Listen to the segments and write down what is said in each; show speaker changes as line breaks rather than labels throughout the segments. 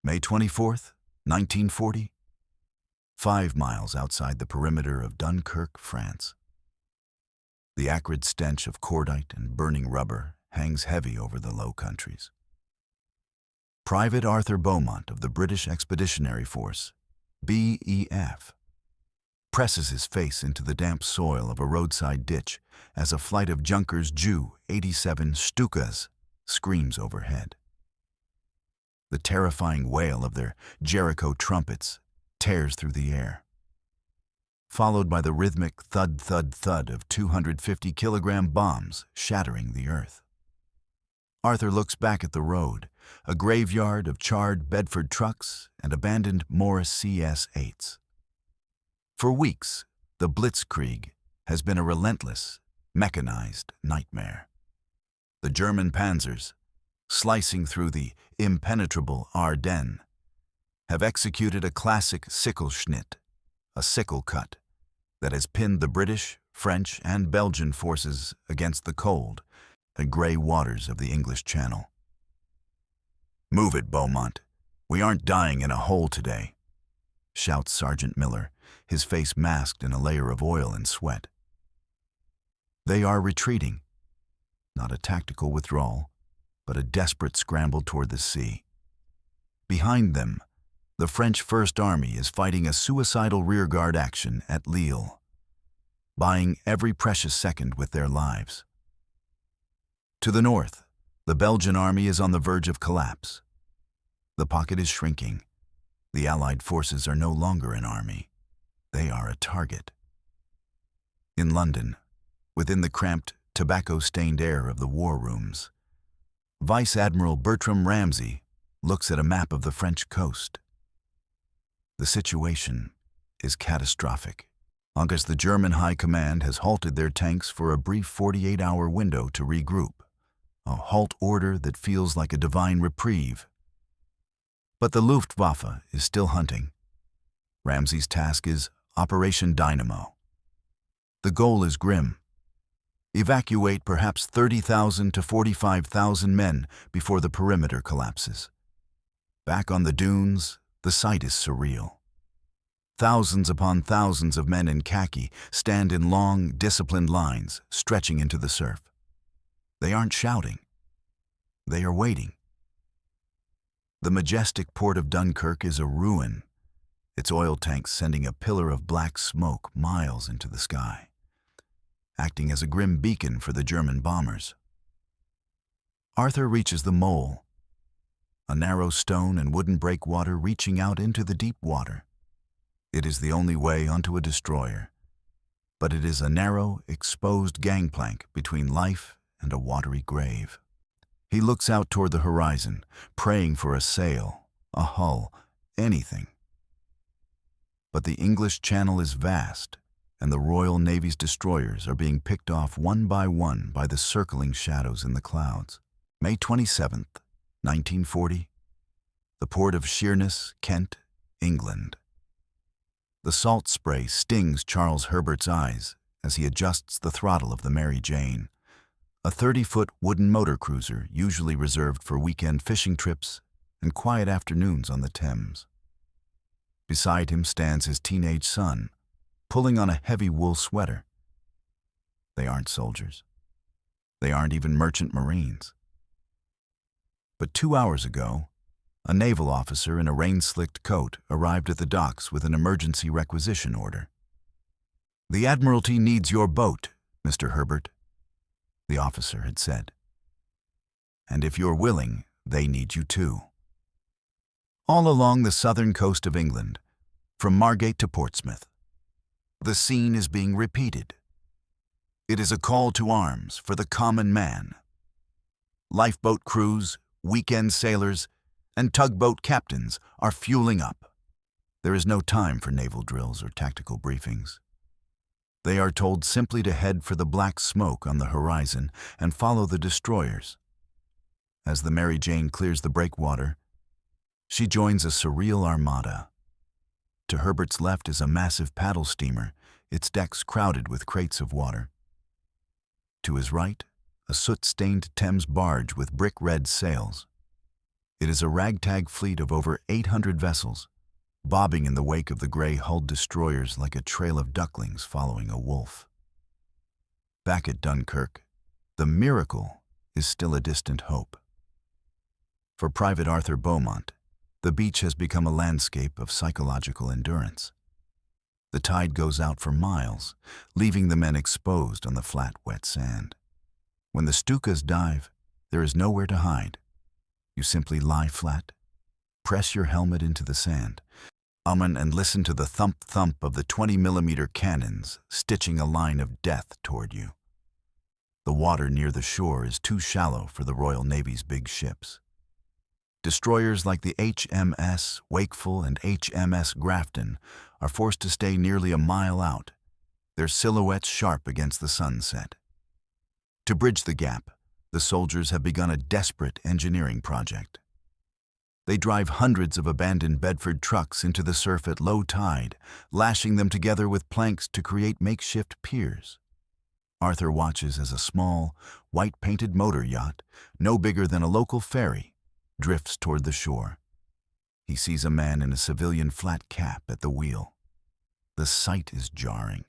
May 24th, 1940. 5 miles outside the perimeter of Dunkirk, France. The acrid stench of cordite and burning rubber hangs heavy over the Low Countries. Private Arthur Beaumont of the British Expeditionary Force, BEF, presses his face into the damp soil of a roadside ditch as a flight of Junkers Ju-87 Stukas screams overhead. The terrifying wail of their Jericho trumpets tears through the air, followed by the rhythmic thud-thud-thud of 250-kilogram bombs shattering the earth. Arthur looks back at the road, a graveyard of charred Bedford trucks and abandoned Morris CS-8s. For weeks, the Blitzkrieg has been a relentless, mechanized nightmare. The German Panzers, slicing through the impenetrable Ardennes, have executed a classic Sichelschnitt, a sickle cut, that has pinned the British, French, and Belgian forces against the cold and gray waters of the English Channel. "Move it, Beaumont. We aren't dying in a hole today," shouts Sergeant Miller, his face masked in a layer of oil and sweat. They are retreating, not a tactical withdrawal, but a desperate scramble toward the sea. Behind them, the French First Army is fighting a suicidal rearguard action at Lille, buying every precious second with their lives. To the north, the Belgian army is on the verge of collapse. The pocket is shrinking. The Allied forces are no longer an army. They are a target. In London, within the cramped, tobacco-stained air of the war rooms, Vice Admiral Bertram Ramsay looks at a map of the French coast. The situation is catastrophic. Because the German High Command has halted their tanks for a brief 48-hour window to regroup, a halt order that feels like a divine reprieve. But the Luftwaffe is still hunting. Ramsay's task is Operation Dynamo. The goal is grim. Evacuate perhaps 30,000 to 45,000 men before the perimeter collapses. Back on the dunes, the sight is surreal. Thousands upon thousands of men in khaki stand in long, disciplined lines stretching into the surf. They aren't shouting. They are waiting. The majestic port of Dunkirk is a ruin, its oil tanks sending a pillar of black smoke miles into the sky, acting as a grim beacon for the German bombers. Arthur reaches the mole, a narrow stone and wooden breakwater reaching out into the deep water. It is the only way onto a destroyer, but it is a narrow, exposed gangplank between life and a watery grave. He looks out toward the horizon, praying for a sail, a hull, anything. But the English Channel is vast, and the Royal Navy's destroyers are being picked off one by the circling shadows in the clouds. May 27th, 1940. The port of Sheerness, Kent, England. The salt spray stings Charles Herbert's eyes as he adjusts the throttle of the Mary Jane, a 30-foot wooden motor cruiser usually reserved for weekend fishing trips and quiet afternoons on the Thames. Beside him stands his teenage son, pulling on a heavy wool sweater. They aren't soldiers. They aren't even merchant marines. But 2 hours ago, a naval officer in a rain-slicked coat arrived at the docks with an emergency requisition order. "The Admiralty needs your boat, Mr. Herbert," the officer had said. "And if you're willing, they need you too." All along the southern coast of England, from Margate to Portsmouth, the scene is being repeated. It is a call to arms for the common man. Lifeboat crews, weekend sailors, and tugboat captains are fueling up. There is no time for naval drills or tactical briefings. They are told simply to head for the black smoke on the horizon and follow the destroyers. As the Mary Jane clears the breakwater, she joins a surreal armada. To Herbert's left is a massive paddle steamer, its decks crowded with crates of water. To his right, a soot-stained Thames barge with brick-red sails. It is a ragtag fleet of over 800 vessels, bobbing in the wake of the gray-hulled destroyers like a trail of ducklings following a wolf. Back at Dunkirk, the miracle is still a distant hope. For Private Arthur Beaumont, the beach has become a landscape of psychological endurance. The tide goes out for miles, leaving the men exposed on the flat, wet sand. When the Stukas dive, there is nowhere to hide. You simply lie flat, press your helmet into the sand, and listen to the thump-thump of the 20mm cannons stitching a line of death toward you. The water near the shore is too shallow for the Royal Navy's big ships. Destroyers like the HMS Wakeful and HMS Grafton are forced to stay nearly a mile out, their silhouettes sharp against the sunset. To bridge the gap, the soldiers have begun a desperate engineering project. They drive hundreds of abandoned Bedford trucks into the surf at low tide, lashing them together with planks to create makeshift piers. Arthur watches as a small, white-painted motor yacht, no bigger than a local ferry, drifts toward the shore. He sees a man in a civilian flat cap at the wheel. The sight is jarring.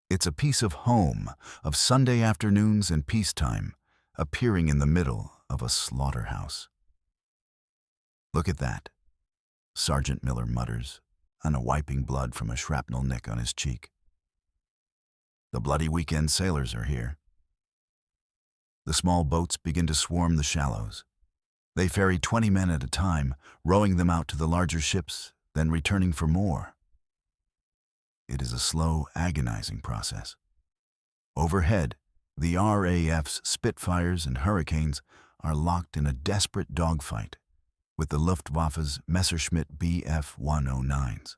It's a piece of home, of Sunday afternoons and peacetime, appearing in the middle of a slaughterhouse. "Look at that," Sergeant Miller mutters, wiping blood from a shrapnel nick on his cheek. "The bloody weekend sailors are here." The small boats begin to swarm the shallows. They ferry 20 men at a time, rowing them out to the larger ships, then returning for more. It is a slow, agonizing process. Overhead, the RAF's Spitfires and Hurricanes are locked in a desperate dogfight with the Luftwaffe's Messerschmitt Bf-109s.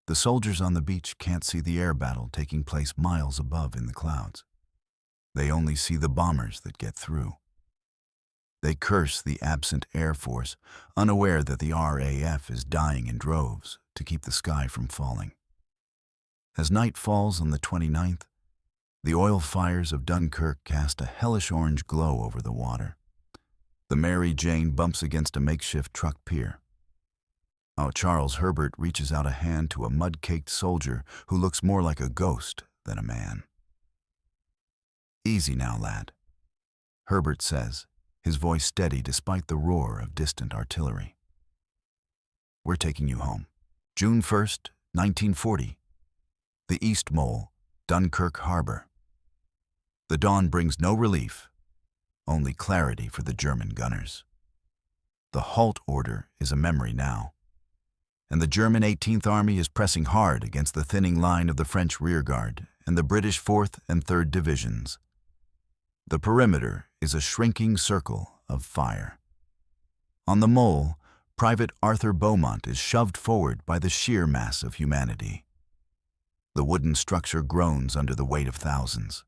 The soldiers on the beach can't see the air battle taking place miles above in the clouds. They only see the bombers that get through. They curse the absent Air Force, unaware that the RAF is dying in droves to keep the sky from falling. As night falls on the 29th, the oil fires of Dunkirk cast a hellish orange glow over the water. The Mary Jane bumps against a makeshift truck pier. Charles Herbert reaches out a hand to a mud-caked soldier who looks more like a ghost than a man. "Easy now, lad," Herbert says, his voice steady despite the roar of distant artillery. "We're taking you home. June 1st, 1940. The East Mole, Dunkirk Harbor." The dawn brings no relief, only clarity for the German gunners. The halt order is a memory now, and the German 18th Army is pressing hard against the thinning line of the French rearguard and the British 4th and 3rd Divisions. The perimeter is a shrinking circle of fire. On the mole, Private Arthur Beaumont is shoved forward by the sheer mass of humanity. The wooden structure groans under the weight of thousands.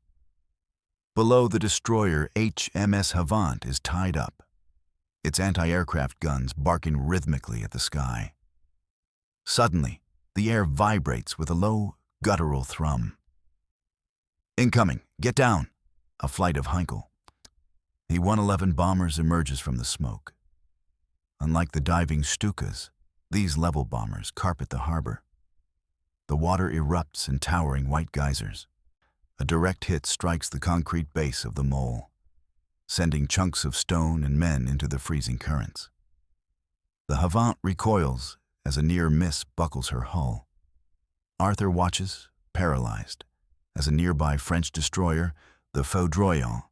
Below, the destroyer HMS Havant is tied up, its anti-aircraft guns barking rhythmically at the sky. Suddenly, the air vibrates with a low, guttural thrum. "Incoming! Get down!" A flight of Heinkel. The 111 bombers emerges from the smoke. Unlike the diving Stukas, these level bombers carpet the harbor. The water erupts in towering white geysers. A direct hit strikes the concrete base of the mole, sending chunks of stone and men into the freezing currents. The Havant recoils as a near miss buckles her hull. Arthur watches, paralyzed, as a nearby French destroyer, the Foudroyant,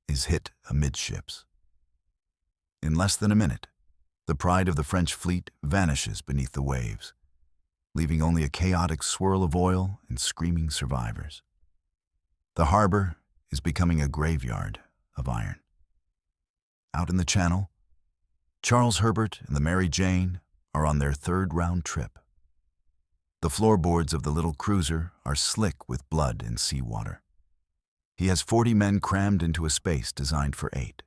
is hit amidships. In less than a minute, the pride of the French fleet vanishes beneath the waves, leaving only a chaotic swirl of oil and screaming survivors. The harbor is becoming a graveyard of iron. Out in the channel, Charles Herbert and the Mary Jane are on their third round trip. The floorboards of the little cruiser are slick with blood and seawater. He has 40 men crammed into a space designed for 8.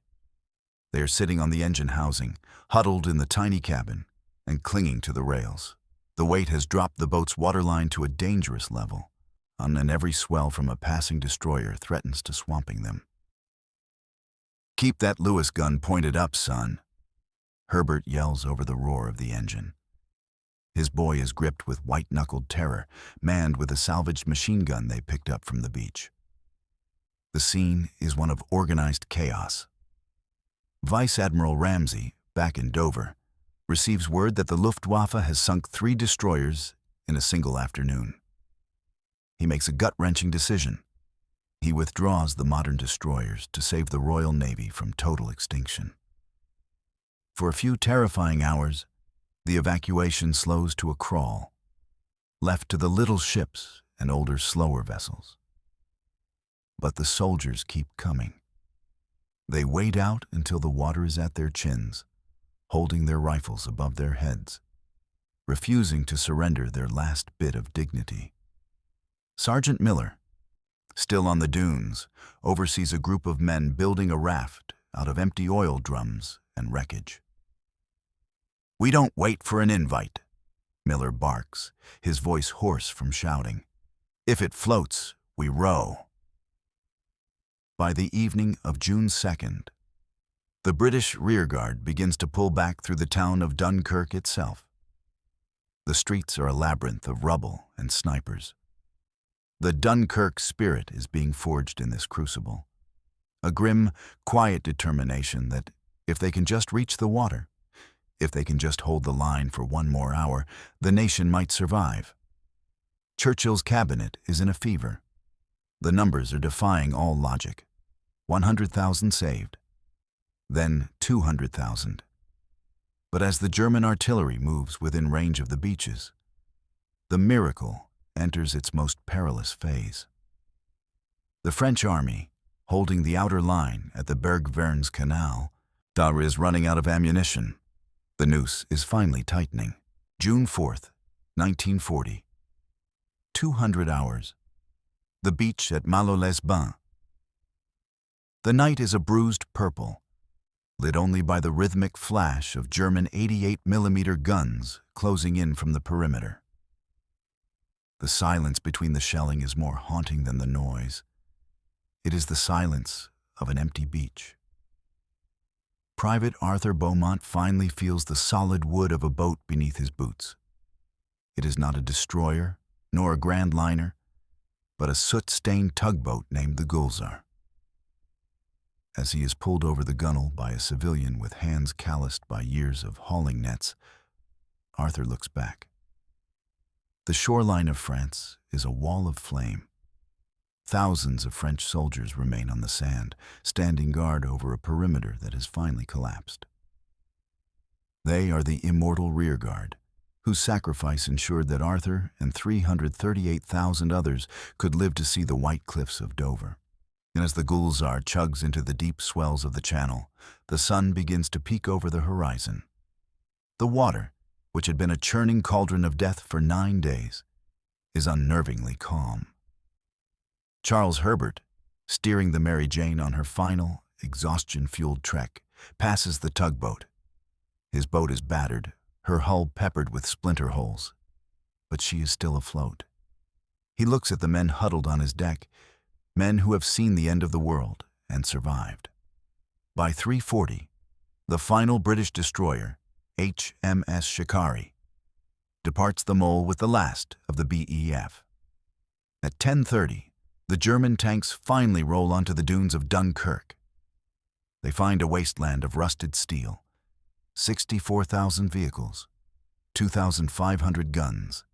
They are sitting on the engine housing, huddled in the tiny cabin, and clinging to the rails. The weight has dropped the boat's waterline to a dangerous level, and every swell from a passing destroyer threatens to swamping them. "Keep that Lewis gun pointed up, son," Herbert yells over the roar of the engine. His boy is gripped with white-knuckled terror, manned with a salvaged machine gun they picked up from the beach. The scene is one of organized chaos. Vice Admiral Ramsey, back in Dover, receives word that the Luftwaffe has sunk 3 destroyers in a single afternoon. He makes a gut-wrenching decision. He withdraws the modern destroyers to save the Royal Navy from total extinction. For a few terrifying hours, the evacuation slows to a crawl, left to the little ships and older, slower vessels. But the soldiers keep coming. They wait out until the water is at their chins, holding their rifles above their heads, refusing to surrender their last bit of dignity. Sergeant Miller, still on the dunes, oversees a group of men building a raft out of empty oil drums and wreckage. "We don't wait for an invite," Miller barks, his voice hoarse from shouting. "If it floats, we row." By the evening of June 2nd, the British rearguard begins to pull back through the town of Dunkirk itself. The streets are a labyrinth of rubble and snipers. The Dunkirk spirit is being forged in this crucible. A grim, quiet determination that if they can just reach the water, if they can just hold the line for 1 more hour, the nation might survive. Churchill's cabinet is in a fever. The numbers are defying all logic. 100,000 saved. Then 200,000. But as the German artillery moves within range of the beaches, the miracle enters its most perilous phase. The French army, holding the outer line at the Berg-Vernes Canal, is running out of ammunition. The noose is finally tightening. June 4th, 1940. 200 hours. The beach at Malo-les-Bains. The night is a bruised purple, lit only by the rhythmic flash of German 88mm guns closing in from the perimeter. The silence between the shelling is more haunting than the noise. It is the silence of an empty beach. Private Arthur Beaumont finally feels the solid wood of a boat beneath his boots. It is not a destroyer, nor a grand liner, but a soot-stained tugboat named the Gulzar. As he is pulled over the gunwale by a civilian with hands calloused by years of hauling nets, Arthur looks back. The shoreline of France is a wall of flame. Thousands of French soldiers remain on the sand, standing guard over a perimeter that has finally collapsed. They are the immortal rearguard, whose sacrifice ensured that Arthur and 338,000 others could live to see the white cliffs of Dover. And as the Gulzar chugs into the deep swells of the channel, the sun begins to peek over the horizon. The water, which had been a churning cauldron of death for 9 days, is unnervingly calm. Charles Herbert, steering the Mary Jane on her final, exhaustion-fueled trek, passes the tugboat. His boat is battered, her hull peppered with splinter holes, but she is still afloat. He looks at the men huddled on his deck, men who have seen the end of the world and survived. By 3:40, the final British destroyer, HMS Shikari, departs the mole with the last of the BEF. At 10:30, the German tanks finally roll onto the dunes of Dunkirk. They find a wasteland of rusted steel, 64,000 vehicles, 2,500 guns,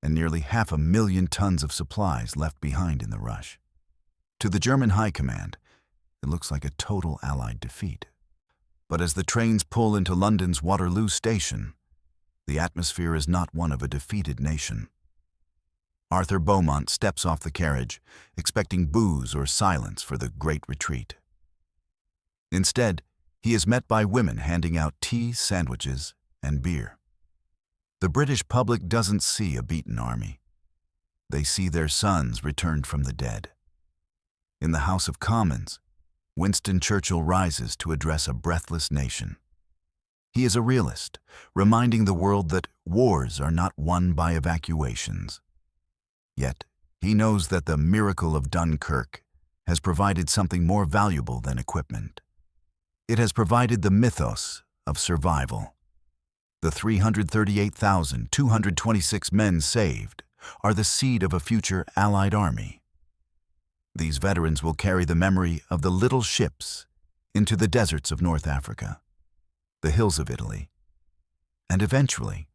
and nearly 500,000 tons of supplies left behind in the rush. To the German High Command, it looks like a total Allied defeat. But as the trains pull into London's Waterloo Station, the atmosphere is not one of a defeated nation. Arthur Beaumont steps off the carriage, expecting boos or silence for the great retreat. Instead, he is met by women handing out tea, sandwiches, and beer. The British public doesn't see a beaten army. They see their sons returned from the dead. In the House of Commons, Winston Churchill rises to address a breathless nation. He is a realist, reminding the world that wars are not won by evacuations. Yet, he knows that the miracle of Dunkirk has provided something more valuable than equipment. It has provided the mythos of survival. The 338,226 men saved are the seed of a future Allied army. These veterans will carry the memory of the little ships into the deserts of North Africa, the hills of Italy, and eventually,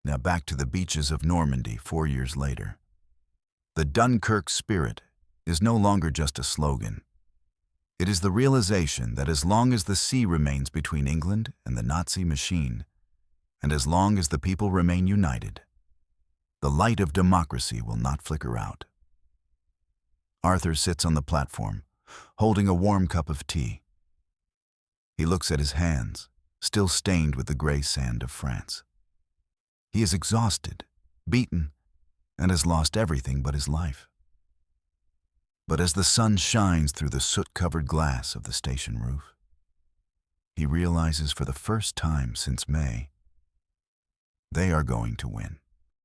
now back to the beaches of Normandy 4 years later. The Dunkirk spirit is no longer just a slogan. It is the realization that as long as the sea remains between England and the Nazi machine, and as long as the people remain united, the light of democracy will not flicker out. Arthur sits on the platform, holding a warm cup of tea. He looks at his hands, still stained with the gray sand of France. He is exhausted, beaten, and has lost everything but his life. But as the sun shines through the soot-covered glass of the station roof, he realizes for the first time since May, they are going to win.